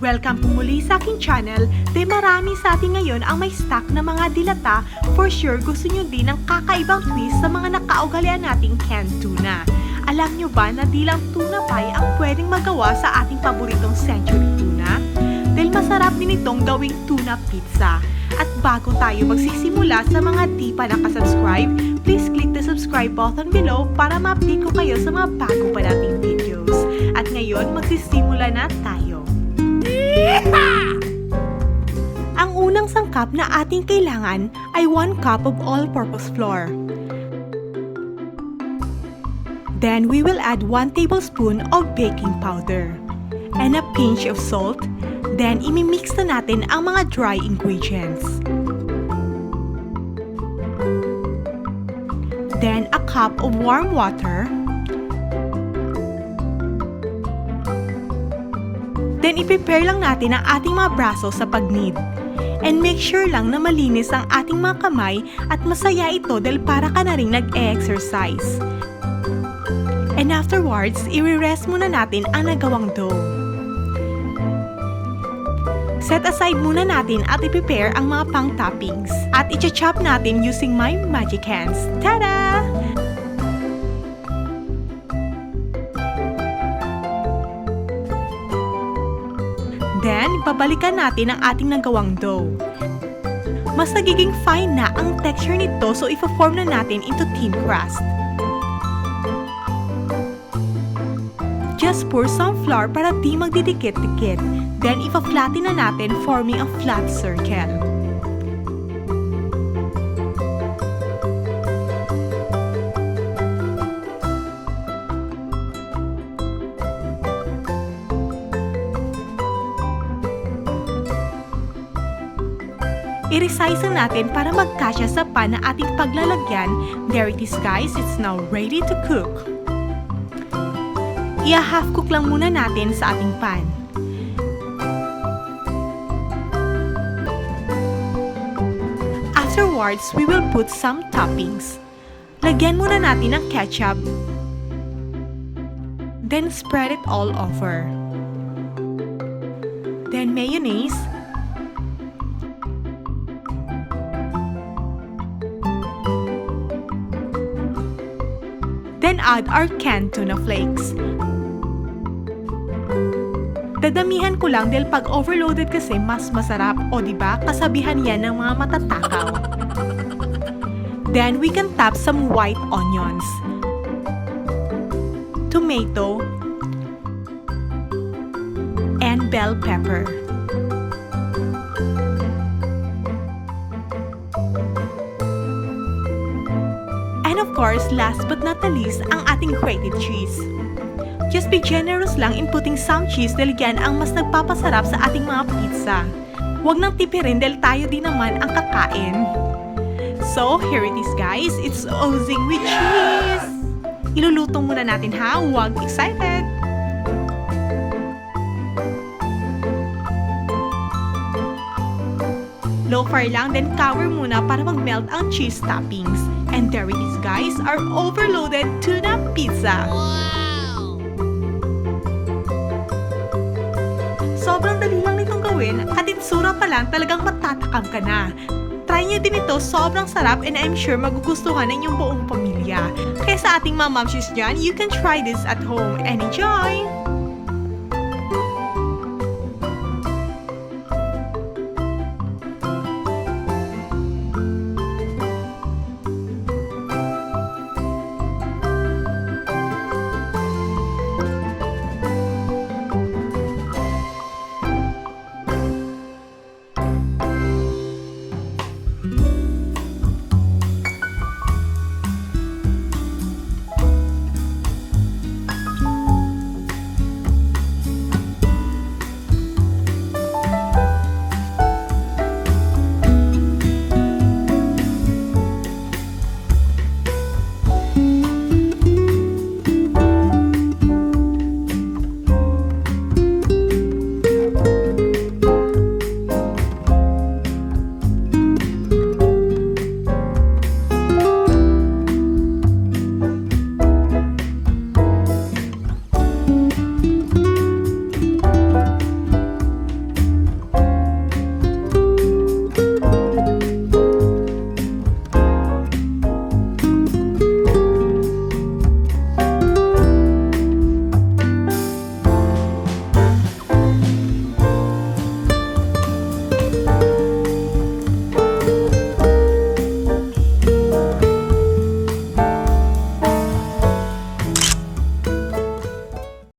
Welcome po muli sa aking channel. Marami sa atin ngayon ang may stock na mga dilata. For sure, gusto nyo din ng kakaibang twist sa mga nakaugalian nating canned tuna. Alam nyo ba na di lang tuna pie ang pwedeng magawa sa ating paboritong century tuna? Dahil masarap din itong gawing tuna pizza. At bago tayo magsisimula, sa mga di pa nakasubscribe, please click the subscribe button below para ma-update ko kayo sa mga bago pa nating videos. At ngayon, magsisimula na tayo. Ang unang sangkap na ating kailangan ay 1 cup of all-purpose flour. Then we will add 1 tablespoon of baking powder and a pinch of salt. Then imimix na natin ang mga dry ingredients. Then a cup of warm water. Then i-prepare lang natin ang ating mga braso sa pag-knead. And make sure lang na malinis ang ating mga kamay at masaya ito dahil para ka na rin nag-e-exercise. And afterwards, i-rest muna natin ang nagawang dough. Set aside muna natin at i-prepare ang mga pang-toppings. At i-chop natin using my magic hands. Tada! Then, babalikan natin ang ating nagawang dough. Mas nagiging fine na ang texture nito, so ipa-form na natin into thin crust. Just pour some flour para di magdidikit-dikit. Then, ipa-flatten na natin forming a flat circle. I-resize natin para magkasya sa pan na ating paglalagyan. There it is guys, it's now ready to cook. I-half cook lang muna natin sa ating pan. Afterwards, we will put some toppings. Lagyan muna natin ng ketchup. Then spread it all over. Then mayonnaise. Then add our canned tuna flakes. Dadamihan ko lang dahil pag overloaded kasi mas masarap, o diba? Kasabihan yan ng mga matatakaw. Then we can top some white onions, tomato, and bell pepper. And of course, last but not the least, ang ating grated cheese. Just be generous lang in putting some cheese dahil yan ang mas nagpapasarap sa ating mga pizza. Huwag nang tipirin dahil tayo din naman ang kakain. So, here it is guys. It's oozing with cheese. Iluluto muna natin ha. Huwag excited. Low fire lang, then cover muna para mag-melt ang cheese toppings. And there it is guys, our overloaded tuna pizza. Sobrang dali lang nitong gawin at itsura pa lang talagang matatakam ka na. Try nyo din ito, sobrang sarap and I'm sure magugustuhan ng inyong buong pamilya. Kaya sa ating mga momshies dyan, you can try this at home and enjoy!